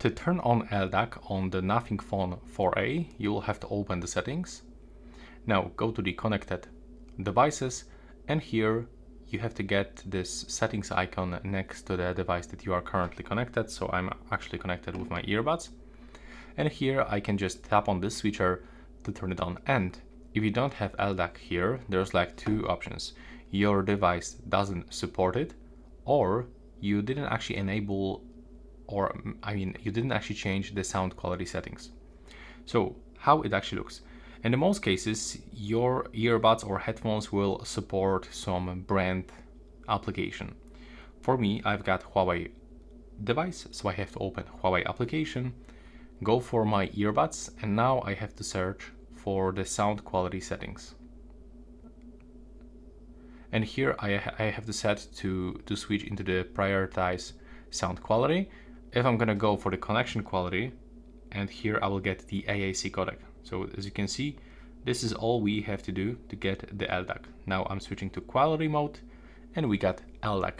To turn on LDAC on the Nothing Phone 4a, you will have to open the settings. Now go to the connected devices, and here you have to get this settings icon next to the device that you are currently connected. So I'm actually connected with my earbuds. And here I can just tap on this switcher to turn it on. And if you don't have LDAC here, there's like two options. Your device doesn't support it, or you didn't actually enable, or you didn't actually change the sound quality settings. So how it actually looks. In the most cases, your earbuds or headphones will support some brand application. For me, I've got Huawei device, so I have to open Huawei application, go for my earbuds, and now I have to search for the sound quality settings. And here I have to set to switch into the prioritize sound quality. If I'm gonna go for the connection quality, and here I will get the AAC codec. So as you can see, this is all we have to do to get the LDAC. Now I'm switching to quality mode, and we got LDAC.